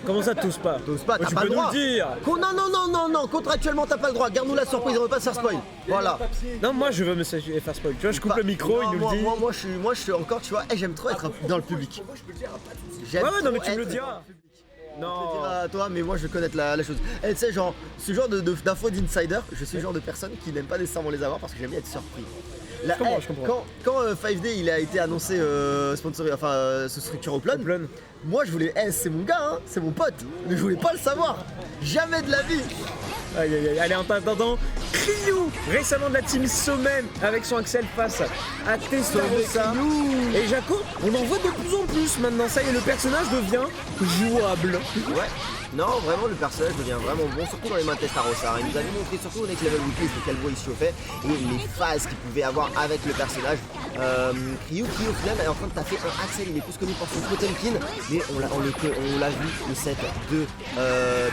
Comment ça t'oses pas? T'oses pas, Oh, t'as tu pas peux le nous droit. le dire. Non, contractuellement t'as pas le droit. Garde-nous la surprise, on veut pas se faire spoil. Voilà. Non, moi je veux me faire spoil. Tu vois, je coupe Pas- le micro, non, il nous le dit. moi je suis encore, tu vois, j'aime trop être dans le public. J'aime Ouais, non, mais trop tu me le être diras. dans le public. Je Non. le dirai à toi, mais moi je veux connaître la chose. Et tu sais, genre, ce genre d'infos d'insider, je suis le genre de personne qui n'aime pas nécessairement les avoir parce que j'aime bien être surpris. Là, Je comprends. Quand 5D il a été annoncé sponsorisé, sous structure Oplon, Oplon. moi je voulais, c'est mon gars, hein, c'est mon pote, mais je voulais pas le savoir. Jamais de la vie. Aïe aïe aïe, allez en attendant, Ryu, récemment de la team Sommet avec son Axel face à Testarossa Ryu. et Jaco, on en voit de plus en plus maintenant, ça y est, le personnage devient jouable. Ouais. Non, vraiment, le personnage devient vraiment bon, surtout dans les mains de Testarossa. Il nous avait montré, surtout au Next Level Weekly, sur quel voie il se chauffait et les phases qu'il pouvait avoir avec le personnage. Ryu qui, au final, est en train de taffer un Axel. Il est plus connu pour son Potemkin, mais on l'a vu, le set de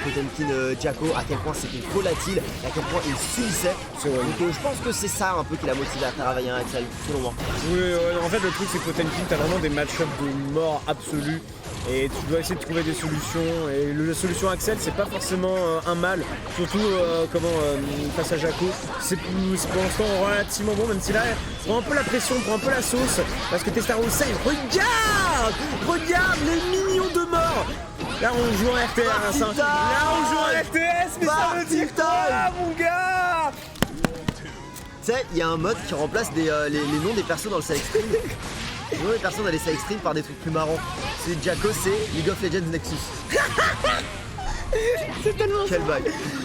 Potemkin Jaco, à quel point c'était volatile, à quel point il subissait. Donc, je pense que c'est ça un peu qui l'a motivé à travailler un Axel, selon moi. Oui, en fait, le truc, c'est que Potemkin, t'as vraiment des match-ups de mort absolue. Et tu dois essayer de trouver des solutions. Et la solution Axel, c'est pas forcément un mal. Surtout face à Jaco. C'est pour l'instant relativement bon, même si là, prend un peu la pression, prend un peu la sauce. Parce que Testarossa, regarde les millions de morts. Là, on joue en RTS. Hein. Là, on joue en RTS, mais ça veut dire quoi, mon gars? Tu sais, il y a un mode qui remplace les noms des persos dans le select stream. Les noms des persos dans les select stream par des trucs plus marrants. C'est Jaco, c'est League of Legends Nexus. C'est tellement Quel bail.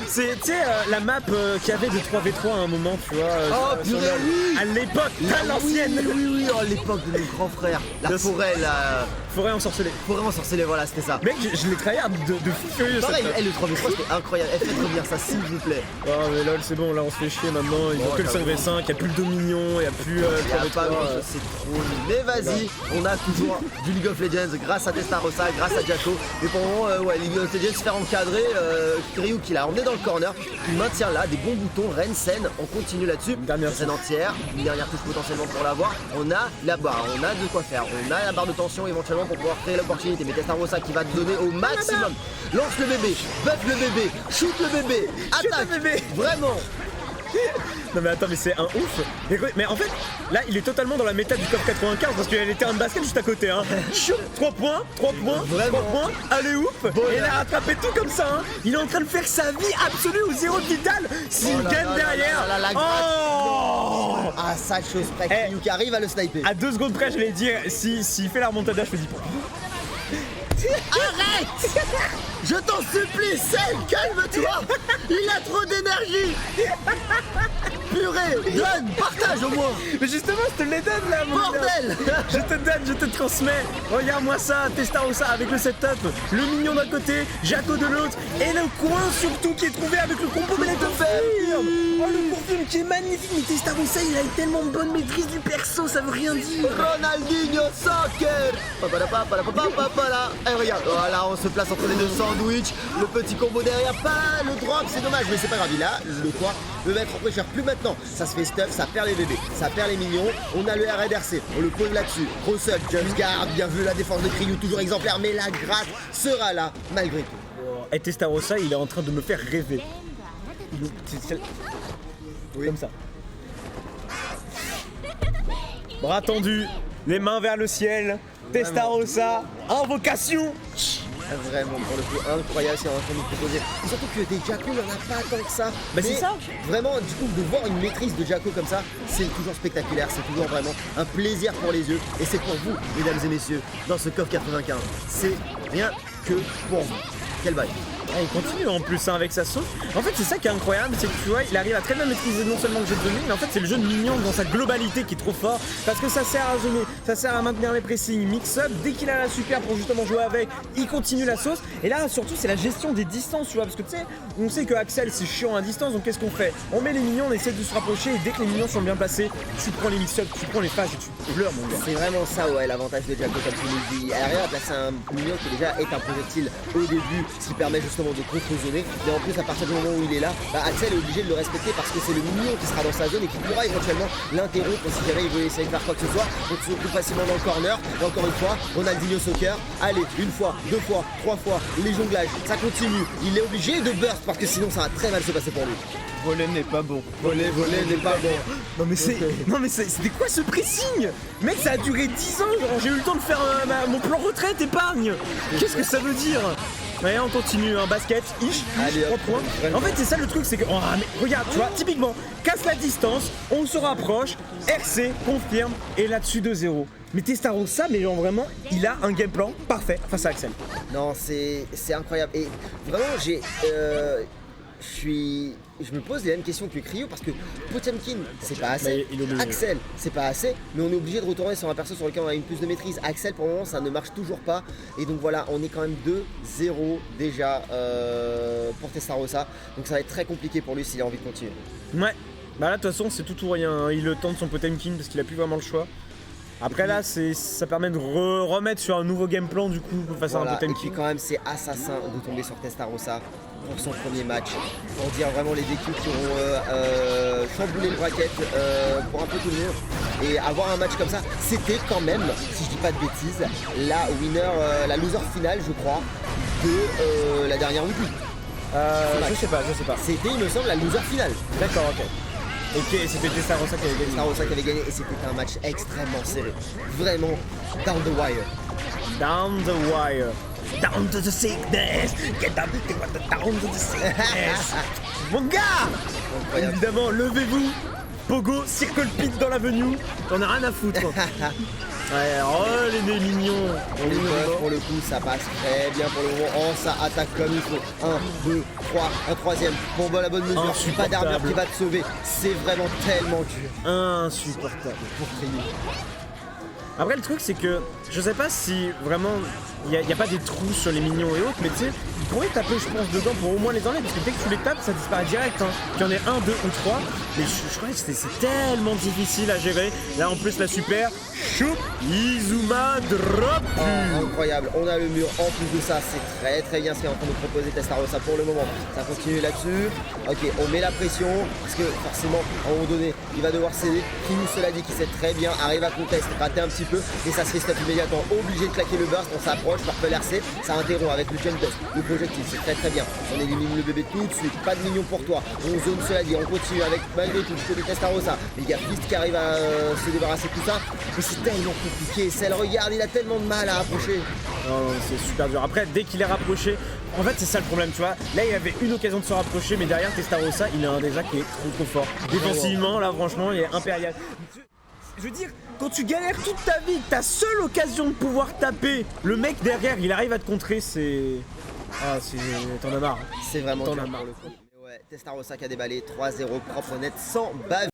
C'est, tu sais, la map qu'il y avait de 3v3 à un moment, tu vois. Oh, purée, oui. À l'époque, à l'ancienne. Oui, oh, l'époque de nos grands frères. La forêt, la Forêt ensorcelée. forêt ensorcelée, voilà, c'était ça. Mec, je l'ai tryhard de fou furieux. Pareil, cette map. le 3v3 c'était incroyable. Faites revenir ça s'il vous plaît. Oh, mais lol, c'est bon, là on se fait chier maintenant. Ils ont que le 5v5, il a plus le Dominion, il a plus Il y a pas 3v3. grand chose, c'est trop nul. Mais vas-y, on a toujours du League of Legends grâce à Testarossa, grâce à Jaco. Mais pour le moment, ouais, League of Legends se faire encadrer. Ryu qui l'a emmené dans le corner, il maintient là des bons boutons, Ren, Sen, on continue là-dessus. Une dernière scène entière, une dernière touche potentiellement pour l'avoir. On a la barre, on a de quoi faire, on a la barre de tension éventuellement pour pouvoir créer l'opportunité. Mais Testarossa qui va te donner au maximum. Lance le bébé, buff le bébé, shoot le bébé, attaque le bébé. Vraiment. Non mais attends, mais c'est un ouf. Mais en fait, là il est totalement dans la méta du CoF 95 parce qu'il y a les terrains de basket juste à côté. Hein. 3 points, 3 points, Vraiment. 3 points, allez ouf. Bon, et il a rattrapé tout comme ça. Hein. Il est en train de faire sa vie absolue au zéro de vital. S'il Oh là gagne là derrière. là là, la Oh. Ah, ça chose près, Eh. Ryu qui arrive à le sniper. À 2 secondes près, je l'ai dit, s'il fait la remontada, je te dis pas. Arrête! Je t'en supplie, Sen, calme-toi! Il a trop d'énergie! Purée, donne, partage au moins! Mais justement, je te les donne là, mon gars. Bordel! Je te donne, je te transmets. Regarde-moi ça, Testarossa avec le setup, le mignon d'un côté, Jaco de l'autre, et le coin surtout qui est trouvé avec le combo mais de confirme. Oh, le confirme qui est magnifique. Mais Testarossa, il a une tellement bonne maîtrise du perso, ça veut rien dire. Ronaldinho Soccer! Papalapapalapapapala. Et regarde, voilà, on se place entre les deux sandwichs, le petit combo derrière, pas le drop, c'est dommage, mais c'est pas grave, il a le quoi le mettre en pressure. Plus maintenant, ça se fait stuff, ça perd les bébés, ça perd les mignons, on a le RDRC, on le pose là-dessus, gros sub, jump guard, bien vu la défense de Ryu, toujours exemplaire, mais la gratte sera là, malgré tout. Et Testarossa, il est en train de me faire rêver. Oui. Comme ça. Bras tendus, les mains vers le ciel, Testarossa, invocation. Vraiment, pour le coup, incroyable ce qu'il est en train de nous proposer. Et surtout que des Jaco, il n'y en a pas tant que ça. Bah, Mais c'est ça. Vraiment, du coup, de voir une maîtrise de Jaco comme ça, c'est toujours spectaculaire, c'est toujours vraiment un plaisir pour les yeux. Et c'est pour vous, mesdames et messieurs, dans ce CoF 95. C'est rien que pour vous. Quel bail. Ah, il continue en plus hein, avec sa sauce. En fait, c'est ça qui est incroyable, c'est que tu vois, il arrive à très bien maîtriser non seulement le jeu de zoning, mais en fait, c'est le jeu de mignon dans sa globalité qui est trop fort. Parce que ça sert à zoner, ça sert à maintenir les pressings, mix-up. Dès qu'il a la super pour justement jouer avec, il continue la sauce. Et là, surtout, c'est la gestion des distances, tu vois. Parce que tu sais, on sait que Axel, c'est chiant à distance, donc qu'est-ce qu'on fait? On met les mignons, on essaie de se rapprocher, et dès que les mignons sont bien placés, tu prends les mix-up, tu prends les phases et tu pleures, mon gars. C'est vraiment ça, ouais, l'avantage de Jaco, comme tu nous dis. Elle arrive à placer un mignon qui déjà est un projectile au début ce qui permet justement de contre-zoner. Et en plus, à partir du moment où il est là, Axel est obligé de le respecter parce que c'est le minion qui sera dans sa zone et qui pourra éventuellement l'interrompre si jamais il veut essayer de faire quoi que ce soit. On se retrouve facilement dans le corner. Et encore une fois, Ronaldinho Soccer. Allez, une fois, deux fois, trois fois, les jonglages, ça continue. Il est obligé de burst parce que sinon ça va très mal se passer pour lui. Voler n'est pas bon. Voler n'est pas bon. Non mais c'était quoi ce pressing? Mec, ça a duré 10 ans, genre j'ai eu le temps de faire mon plan retraite épargne. Qu'est-ce que ça veut dire? Ouais, on continue, un basket, Allez, 3 points. En fait, c'est ça le truc, c'est que, oh, mais regarde, tu vois, typiquement, casse la distance, on se rapproche, RC, confirme, et là-dessus 2-0. Mais Testarossa, mais genre vraiment, il a un game plan parfait face à Axel. Non, c'est incroyable. Et vraiment, je me pose les mêmes questions que Cryo parce que Potemkin, c'est pas assez. Axel, c'est pas assez. Mais on est obligé de retourner sur un perso sur lequel on a une plus de maîtrise. Axel, pour le moment, ça ne marche toujours pas. Et donc voilà, on est quand même 2-0 déjà pour Testarossa. Donc ça va être très compliqué pour lui s'il a envie de continuer. Ouais, bah là, de toute façon, c'est tout ou rien. Hein. Il tente son Potemkin parce qu'il a plus vraiment le choix. Après là, ça permet de remettre sur un nouveau game plan du coup face à un Potemkin. Et puis quand même, c'est assassin de tomber sur Testarossa pour son premier match. Pour dire vraiment les équipes qui auront chamboulé le bracket pour un peu tout le monde. Et avoir un match comme ça, c'était quand même, si je dis pas de bêtises, la loser finale, je crois, de la dernière weekly. Je sais pas. C'était, il me semble, la loser finale. D'accord, ok. Ok, c'était Testarossa qui avait gagné. Testarossa qui avait gagné et c'était un match extrêmement serré. Vraiment down the wire. Down the wire. Down to the sickness. Get down to the sickness. Mon gars! Incroyable. Évidemment, levez-vous. Pogo, circle pit dans l'avenue. T'en as rien à foutre. Ouais, oh les nez mignons. Les meufs, pour le coup, ça passe très bien pour le moment. Oh, ça attaque comme il faut. 1, 2, 3, un troisième. Pour la bonne mesure. Pas d'armure qui va te sauver. C'est vraiment tellement dur. Insupportable. Pour Cryo. Après, le truc, c'est que je sais pas si vraiment il n'y a pas des trous sur les mignons et autres, mais tu sais, ils pourraient taper, je pense, dedans pour au moins les enlever, parce que dès que tu les tapes, ça disparaît direct. Hein. Qu'il y en ait 1, 2 ou 3, mais je crois que c'est tellement difficile à gérer. Là, en plus, la super, choup, Izuma drop. Oh, incroyable, on a le mur. En plus de ça, c'est très très bien ce qu'est en train de proposer Testarossa pour le moment. Ça continue là-dessus. Ok, on met la pression, parce que forcément, à un moment donné, il va devoir céder. Kimi, cela dit, qui sait très bien, arrive à contest, rater un petit peu, et ça se fait stop immédiatement. Obligé de claquer le burst, on s'approche, Purple RC, ça interrompt avec le jump dust, le projectile, c'est très très bien. On élimine le bébé tout de suite, pas de mignon pour toi. On zone, cela dit, on continue avec malgré tout, je fais des Testarossa. Les gars, Fist qui arrive à se débarrasser de tout ça, mais c'est tellement compliqué. Celle, regarde, il a tellement de mal à approcher. Non, c'est super dur. Après, dès qu'il est rapproché, en fait, c'est ça le problème, tu vois. Là, il avait une occasion de se rapprocher, mais derrière Testarossa, il a un déjà qui est trop fort. Défensivement, là, franchement, il est impérial. Je veux dire, quand tu galères toute ta vie, ta seule occasion de pouvoir taper, le mec derrière, il arrive à te contrer, c'est... Ah, t'en as marre. C'est vraiment T'en dur as marre. pour le coup. Ouais, Testarossa qui a déballé 3-0 propre net sans bave.